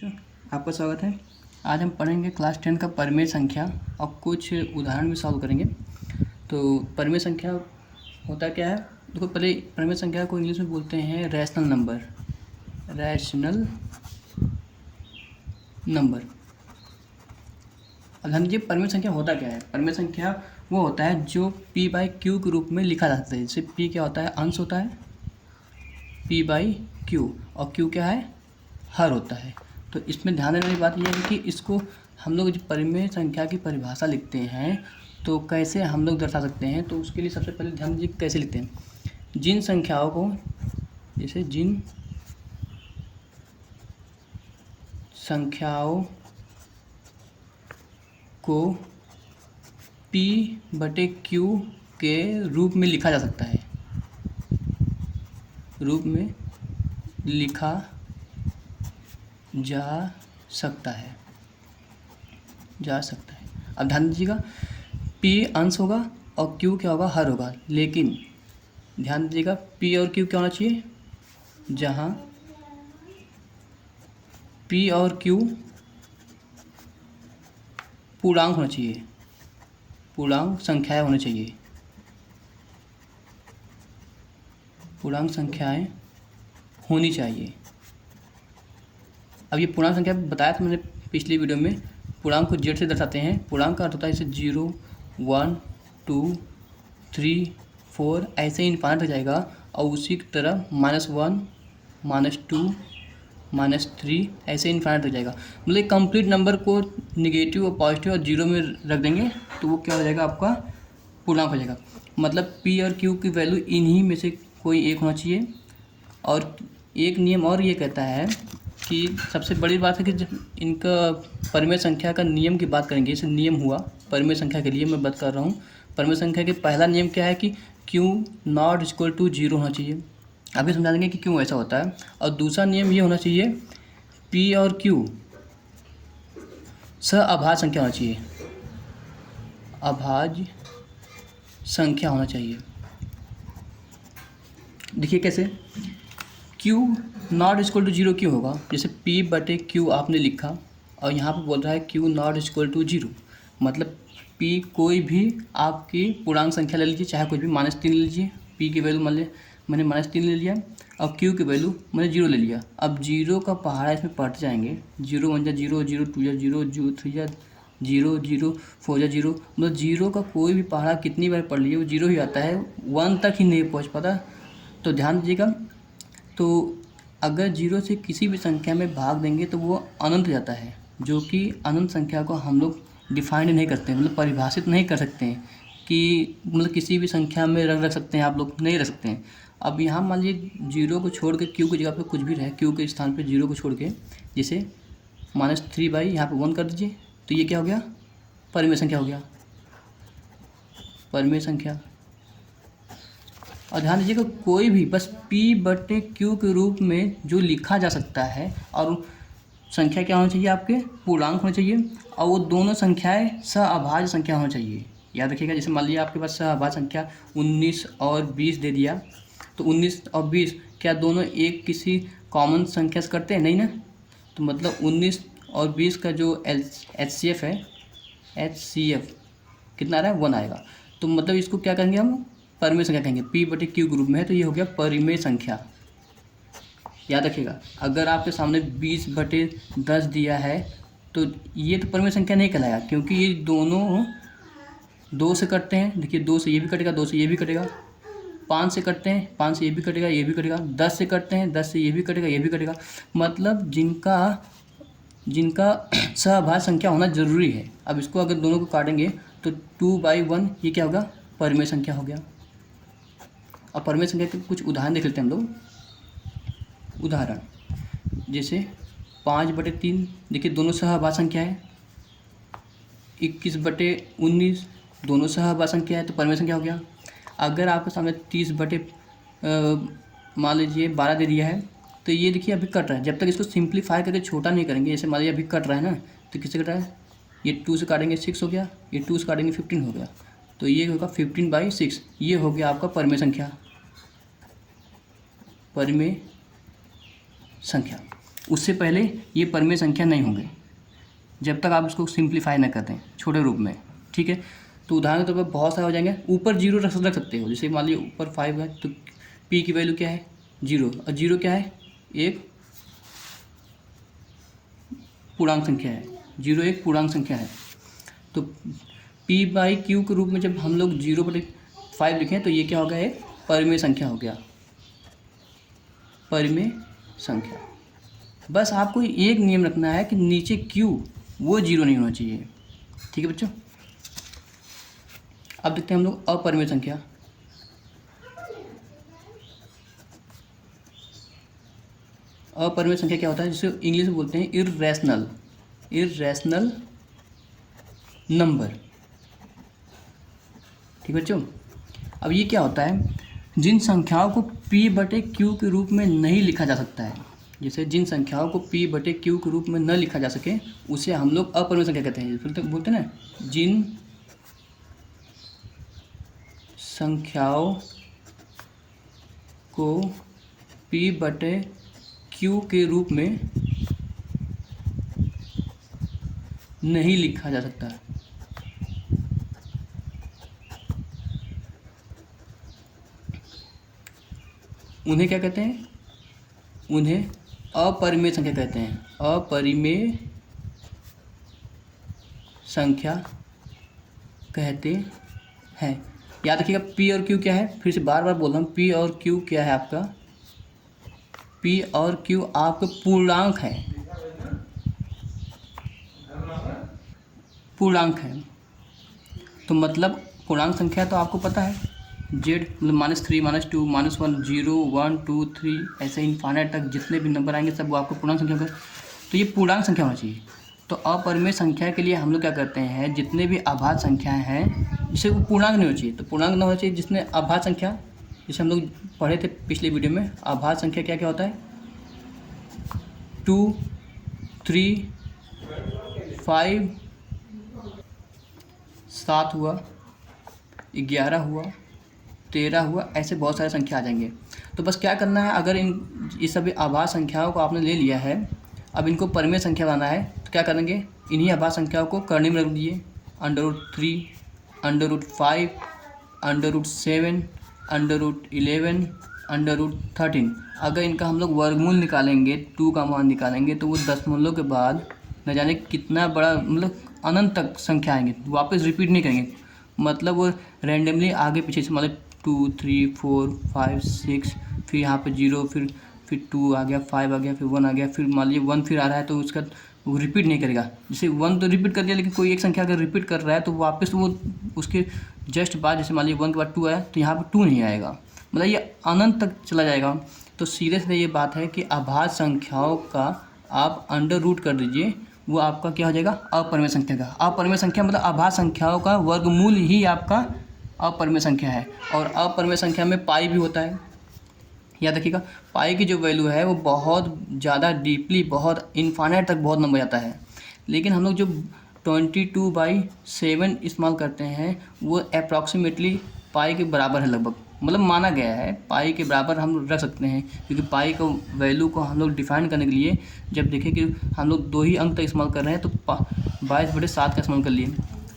आपका स्वागत है। आज हम पढ़ेंगे क्लास 10 का परिमेय संख्या और कुछ उदाहरण भी सॉल्व करेंगे। तो परिमेय संख्या होता क्या है? देखो, पहले परिमेय संख्या को इंग्लिश में बोलते हैं रैशनल नंबर। अब ध्यान दीजिए, परिमेय संख्या होता क्या है। परिमेय संख्या वो होता है जो p/q के रूप में लिखा जाता है। जैसे p क्या होता है? अंश होता है p/q, और q क्या है? हर होता है। तो इसमें ध्यान देने वाली बात यह है कि इसको हम लोग जो परिमेय संख्या की परिभाषा लिखते हैं तो कैसे हम लोग दर्शा सकते हैं। तो उसके लिए सबसे पहले ध्यान दीजिए कैसे लिखते हैं। जिन संख्याओं को, जैसे जिन संख्याओं को p/q के रूप में लिखा जा सकता है, रूप में लिखा जा सकता है। अब ध्यान दीजिएगा, p अंश होगा और q क्या होगा? हर होगा। लेकिन ध्यान दीजिएगा, p और q क्या होना चाहिए? जहाँ p और q पूर्णांक होना चाहिए, पूर्णांक संख्याएं होनी चाहिए, पूर्णांक संख्याएं होनी चाहिए। अब ये पूर्णांक संख्या बताया था मैंने पिछली वीडियो में। पूर्णांक को जेड से दर्शाते हैं। पूर्णांक का अर्थ होता है जैसे 0, 1, 2, 3, 4 ऐसे ही इनफाइनाइट हो जाएगा। और उसी की तरह -1, -2, -3 ऐसे इनफाइनाइट हो जाएगा। मतलब कंप्लीट नंबर को निगेटिव और पॉजिटिव और जीरो में रख देंगे तो वो क्या हो जाएगा? आपका पूर्णांक हो जाएगा। मतलब p और q की वैल्यू इन्हीं में से कोई एक होना चाहिए। और एक नियम और ये कहता है कि सबसे बड़ी बात है कि जब इनका परिमेय संख्या का नियम की बात करेंगे, जैसे नियम हुआ परिमेय संख्या के लिए मैं बात कर रहा हूँ। परिमेय संख्या के पहला नियम क्या है कि q नॉट इक्वल टू 0 होना चाहिए। अभी समझा देंगे कि क्यों ऐसा होता है। और दूसरा नियम ये होना चाहिए, p और q सअभाज्य संख्या होना चाहिए, अभाज्य संख्या होना चाहिए। देखिए कैसे, q नॉट इक्वल टू 0 क्यों होगा? जैसे p/q आपने लिखा और यहाँ पर बोल रहा है q नॉट इक्वल टू 0, मतलब p कोई भी आपकी पूर्णांक संख्या ले लीजिए, चाहे कुछ भी, -3 ले लीजिए। p की वैल्यू मान ले, मैंने -3 ले लिया और q की वैल्यू मैंने 0 ले लिया। अब 0 का पहाड़ा इसमें पढ़ते जाएंगे। 0 1 जा 0, 0 2 जा 0, 0 3 जा 0, 0 4 जा 0। मतलब 0 का कोई भी पहाड़ा कितनी बार पढ़ लीजिए वो 0 ही आता है, 1 तक ही नहीं पहुँच पाता। तो ध्यान दीजिएगा, तो अगर 0 से किसी भी संख्या में भाग देंगे तो वो अनंत जाता है, जो कि अनंत संख्या को हम लोग डिफाइंड नहीं करते हैं, मतलब परिभाषित नहीं कर सकते हैं कि मतलब किसी भी संख्या में रख सकते हैं, आप लोग नहीं रख सकते हैं। अब यहाँ मान लीजिए 0 को छोड़ के q की जगह पे कुछ भी रहे, q के स्थान पे 0 को छोड़ के, जैसे -3 यहाँ पे 1 कर दीजिए, तो ये क्या हो गया? परिमेय संख्या हो गया, परिमेय संख्या। और ध्यान दीजिएगा, कोई भी बस p/q के रूप में जो लिखा जा सकता है, और संख्या क्या होनी चाहिए? आपके पूर्णांक होने चाहिए, और वो दोनों संख्याएं सअभाज्य संख्या होनी चाहिए। याद रखिएगा, जैसे मान लीजिए आपके पास सअभाज्य संख्या 19 और 20 दे दिया, तो 19 और 20 क्या दोनों एक किसी कॉमन संख्या से करते हैं? नहीं ना। तो मतलब 19 और 20 का जो HCF है, HCF कितना आ रहा है? 1 आएगा। तो मतलब इसको क्या कहेंगे हम? परिमेय संख्या कहेंगे। p/q ग्रुप में है तो ये हो गया परिमेय संख्या। याद रखिएगा, अगर आपके सामने 20/10 दिया है तो ये तो परिमेय संख्या नहीं कहलाएगा, क्योंकि ये दोनों 2 से कटते हैं। देखिए 2 से ये भी कटेगा, 2 से ये भी कटेगा। 5 से कटते हैं, 5 से ये भी कटेगा, ये भी कटेगा। 10 से कटते हैं, 10 से ये भी कटेगा, ये भी कटेगा। मतलब जिनका सहभाज्य संख्या होना जरूरी है। अब इसको अगर दोनों को काटेंगे तो 2/1 ये क्या होगा? परिमेय संख्या हो गया। और परिमेय संख्या के कुछ उदाहरण देख लेते हैं हम लोग। उदाहरण जैसे 5/3, देखिए दोनों सहभाज्य संख्या है। 21/19 दोनों सहभाज्य संख्या है, तो परिमेय संख्या हो गया। अगर आपके सामने 30 मान लीजिए 12 दे दिया है, तो ये देखिए अभी कट रहा है। जब तक इसको सिंप्लीफाई करके छोटा नहीं करेंगे, जैसे मान लीजिए अभी कट रहा है ना, तो किससे कट रहा है? ये 2 से काटेंगे 6 हो गया, ये 2 से काटेंगे 15 हो गया, तो ये होगा 15/6। ये हो गया आपका परिमेय संख्या, परिमेय संख्या। उससे पहले ये परिमेय संख्या नहीं होंगे जब तक आप उसको सिंप्लीफाई ना करते हैं छोटे रूप में, ठीक है। तो उदाहरण के तौर पर बहुत सारे हो जाएंगे। ऊपर 0 रख सकते हो, जैसे मान लीजिए ऊपर 5 है तो p की वैल्यू क्या है 0, और 0 क्या है, एक पूर्णांक संख्या है, 0 एक पूर्णांक संख्या है। तो p/q के रूप में जब हम लोग 0/5 लिखें तो ये क्या हो गया, एक परिमेय संख्या हो गया, परिमेय संख्या। बस आपको एक नियम रखना है कि नीचे q वो 0 नहीं होना चाहिए, ठीक है बच्चों। अब देखते हैं हम लोग अपरिमेय संख्या। अपरिमेय संख्या क्या होता है, जिसे इंग्लिश में बोलते हैं इर्रेशनल नंबर, ठीक है बच्चों। अब ये क्या होता है, जिन संख्याओं को p/q के रूप में नहीं लिखा जा सकता है, जैसे जिन संख्याओं को p/q के रूप में न लिखा जा सके उसे हम लोग अपरिमेय संख्या कहते हैं। बोलते हैं ना, जिन संख्याओं को p/q के रूप में नहीं लिखा जा सकता, उन्हें क्या कहते हैं, उन्हें अपरिमेय संख्या कहते हैं। अपरिमेय संख्या कहते हैं। याद रखिएगा p और q क्या है, फिर से बार बार बोल रहा हूँ, p और q क्या है आपका, p और q आपके पूर्णांक है, पूर्णांक है। तो मतलब पूर्णांक संख्या तो आपको पता है, z मतलब -3 -2 -1 0 1 2 3 ऐसे इनफाइनाइट तक जितने भी नंबर आएंगे सब वो आपको पूर्णांक संख्या होगा। तो ये पूर्णांक संख्या होना चाहिए। तो अपरिमेय संख्या के लिए हम लोग क्या करते हैं, जितने भी अभाज्य संख्याएं हैं जिसे वो पूर्णांक नहीं होना चाहिए, तो पूर्णांक ना होना चाहिए जिसमें अभाज्य संख्या, जैसे हम लोग पढ़े थे पिछले वीडियो में, अभाज्य संख्या क्या क्या होता है, 2 3 5 7 हुआ, 11 हुआ, 13 हुआ, ऐसे बहुत सारे संख्या आ जाएंगे। तो बस क्या करना है, अगर इस सभी अभाज्य संख्याओं को आपने ले लिया है, अब इनको परिमेय संख्या बनाना है, तो क्या करेंगे, इन्हीं अभाज्य संख्याओं को करने में रख दीजिए, √3 √5 √7 √11 √13। अगर इनका हम लोग वर्गमूल निकालेंगे, 2 का मान निकालेंगे, तो वो दशमलव के बाद न जाने कितना बड़ा, मतलब अनंत तक संख्या आएंगे, वापस रिपीट नहीं करेंगे, मतलब वो रैंडमली आगे पीछे से, मतलब 2 3 4 5 6, फिर यहाँ पे 0, फिर 2 आ गया, 5 आ गया, फिर 1 आ गया, फिर मान लीजिए 1 फिर आ रहा है, तो उसका वो रिपीट नहीं करेगा। जैसे 1 तो रिपीट कर दिया, लेकिन कोई एक संख्या अगर रिपीट कर रहा है तो वापस वो उसके जस्ट बाद, जैसे मान लीजिए 1 के बाद 2 आया तो यहाँ पर 2 नहीं आएगा, मतलब ये अनंत तक चला जाएगा। तो सीधे सीधे ये बात है कि अभाज्य संख्याओं का आप अंडर रूट कर दीजिए, वो आपका क्या हो जाएगा, अपरिमेय संख्या का। अपरिमेय संख्या मतलब अभाज्य संख्याओं का वर्गमूल ही आपका अपरिमेय संख्या है। और अपरिमेय संख्या में पाई भी होता है, याद रखिएगा। पाई की जो वैल्यू है वो बहुत ज़्यादा डीपली, बहुत इनफाइनाइट तक बहुत नंबर जाता है, लेकिन हम लोग जो 22/7 इस्तेमाल करते हैं वो अप्रॉक्सीमेटली पाई के बराबर है लगभग, मतलब माना गया है पाई के बराबर हम रख सकते हैं, क्योंकि पाई को वैल्यू को हम लोग डिफाइन करने के लिए जब देखें कि हम लोग 2 ही अंक तक इस्तेमाल कर रहे हैं, तो 22/7 का इस्तेमाल कर लिए।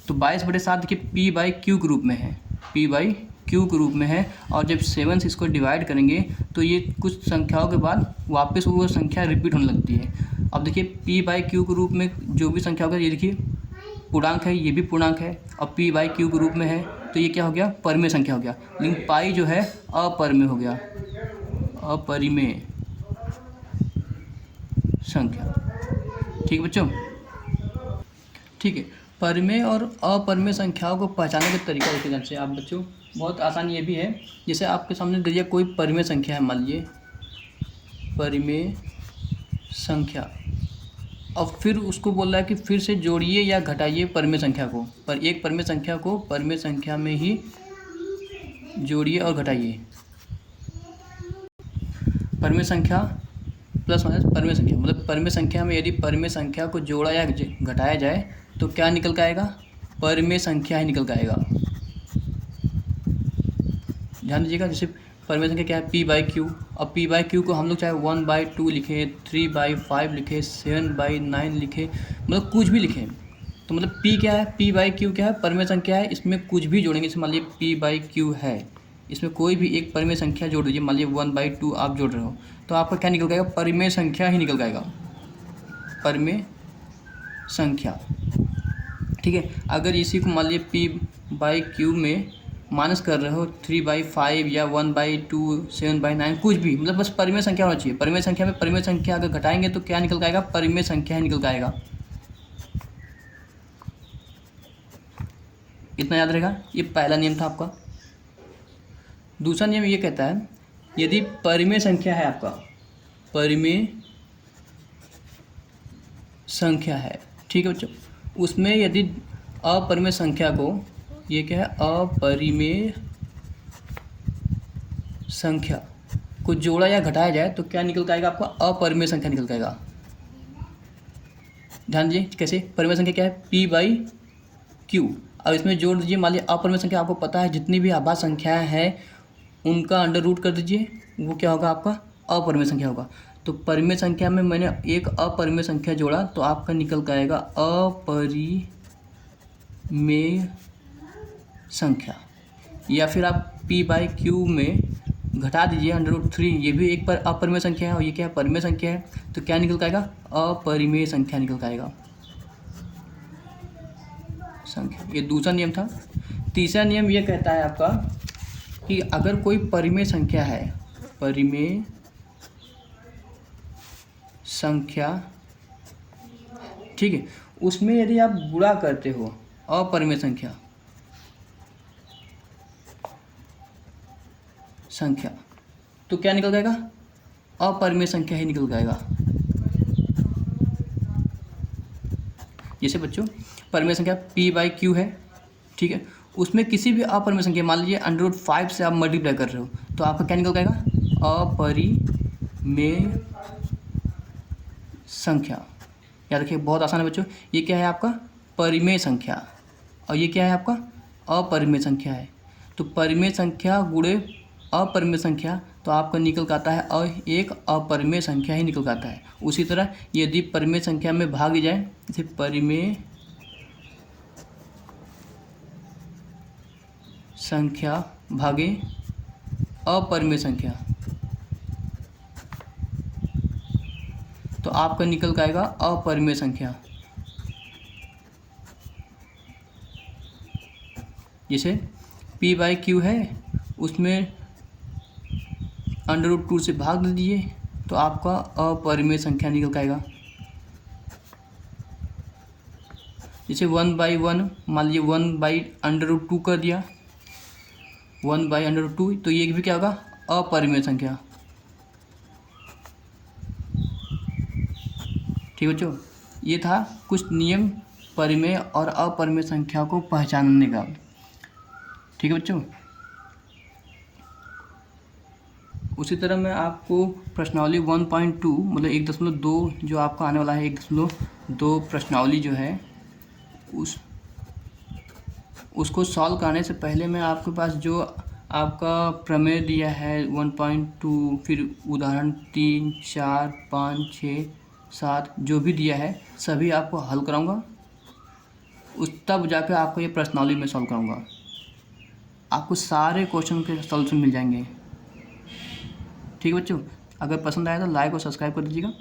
तो 22/7 देखिए p/q के रूप में है, p/q के रूप में है, और जब 7 से इसको डिवाइड करेंगे तो ये कुछ संख्याओं के बाद वापस वो संख्या रिपीट होने लगती है। अब देखिए p/q के रूप में जो भी संख्या होगा, ये देखिए पूर्णांक है, ये भी पूर्णांक है, और p/q के रूप में है, तो ये क्या हो गया, परिमेय संख्या हो गया। लेकिन पाई जो है अपरिमेय हो गया, अपरिमेय संख्या, ठीक है बच्चों। ठीक है, परिमेय और अपरिमेय संख्याओं को पहचानने का तरीका देखिए जैसे आप बच्चों, बहुत आसान ये भी है। जैसे आपके सामने दे दिया कोई परिमेय संख्या है, मान लीजिए परिमेय संख्या, और फिर उसको बोल रहा है कि फिर से जोड़िए या घटाइए परिमेय संख्या को, पर एक परिमेय संख्या को परिमेय संख्या में ही जोड़िए और घटाइए। परिमेय संख्या प्लस माइनस परिमेय संख्या, मतलब परिमेय संख्या में यदि परिमेय संख्या को जोड़ा या घटाया जाए तो क्या निकल के आएगा, परिमेय संख्या ही निकल के आएगा। ध्यान दीजिएगा, जैसे परिमेय संख्या क्या है, p/q। अब p/q को हम लोग चाहे 1/2 लिखें, 3/5 लिखें, 7/9 लिखें, मतलब कुछ भी लिखें। तो मतलब p क्या है, p/q क्या है, परिमेय संख्या है, इसमें कुछ भी जोड़ेंगे। जैसे मान लीजिए p/q है, इसमें कोई भी एक परिमेय संख्या जोड़ दीजिए, मान लीजिए 1/2 आप जोड़ रहे हो, तो आपका क्या निकल जाएगा, परिमेय संख्या ही निकल जाएगा, परिमेय संख्या। ठीक है। अगर इसी को मान लीजिए p/q में माइनस कर रहे हो 3/5 या 1/2, 7/9, कुछ भी, मतलब बस परिमेय संख्या होना चाहिए। परिमेय संख्या में परिमेय संख्या अगर घटाएंगे तो क्या निकल आएगा, परिमेय संख्या ही निकल आएगा। इतना याद रहेगा, ये पहला नियम था आपका। दूसरा नियम ये कहता है, यदि परिमेय संख्या है आपका, परिमेय संख्या है, ठीक है बच्चों, उसमें यदि अपरिमेय संख्या को, ये क्या है, अपरिमेय संख्या को जोड़ा या घटाया जाए तो क्या निकल आएगा, आपका अपरिमेय संख्या निकल आएगा। ध्यान दीजिए कैसे, परिमेय संख्या क्या है, p/q। अब इसमें जोड़ दीजिए, मान लीजिए अपरिमेय संख्या, आपको पता है जितनी भी आभाज्य संख्याएं हैं उनका अंडर रूट कर दीजिए, वो क्या होगा, आपका अपरिमेय संख्या होगा। तो परिमेय संख्या में मैंने एक अपरिमेय संख्या जोड़ा तो आपका निकल कर आएगा अपरिमेय संख्या। या फिर आप p/q में घटा दीजिए √3, ये भी एक अपरिमेय संख्या है और ये क्या है, परिमेय संख्या है, तो क्या निकल कर आएगा, अपरिमेय संख्या निकल कर आएगा संख्या। ये दूसरा नियम था। तीसरा नियम ये कहता है आपका कि अगर कोई परिमेय संख्या है, परिमेय संख्या, ठीक है, उसमें यदि आप गुणा करते हो अपरिमेय संख्या तो क्या निकल जाएगा, अपरिमेय संख्या ही निकल जाएगा। जैसे बच्चों परिमेय संख्या p/q है, ठीक है, उसमें किसी भी अपरिमेय संख्या, मान लीजिए √5 से आप मल्टीप्लाई कर रहे हो तो आपका क्या निकल जाएगा, अपरिमेय संख्या। याद रखिए, बहुत आसान है बच्चों। ये क्या है आपका, परिमेय संख्या, और ये क्या है आपका, अपरिमेय संख्या है। तो परिमेय संख्या गुणे अपरिमेय संख्या, तो आपका निकल आता है एक अपरिमेय संख्या ही निकल आता है। उसी तरह यदि परिमेय संख्या में भाग जाए, जैसे परिमेय संख्या भागे अपरिमेय संख्या, तो आपका निकल आएगा अपरिमेय संख्या। जैसे p/q है, उसमें √2 से भाग दीजिए तो आपका अपरिमेय संख्या निकल आएगा। जैसे 1/1, मान लीजिए 1/√2 कर दिया, 1/√2, तो ये भी क्या होगा, अपरिमेय संख्या। ठीक बच्चों, ये था कुछ नियम परिमेय और अपरिमेय संख्या को पहचानने का। ठीक है बच्चों, उसी तरह मैं आपको प्रश्नावली 1.2 मतलब 1.2 जो आपका आने वाला है, 1.2 प्रश्नावली जो है उसको सॉल्व करने से पहले मैं आपके पास जो आपका प्रमेय दिया है 1.2, फिर उदाहरण 3, 4, 5, 6, 7 जो भी दिया है सभी आपको हल कराऊंगा, तब जाकर आपको ये प्रश्नावली में सॉल्व कराऊंगा। आपको सारे क्वेश्चन के सॉल्यूशन मिल जाएंगे। ठीक है बच्चों, अगर पसंद आया तो लाइक और सब्सक्राइब कर दीजिएगा।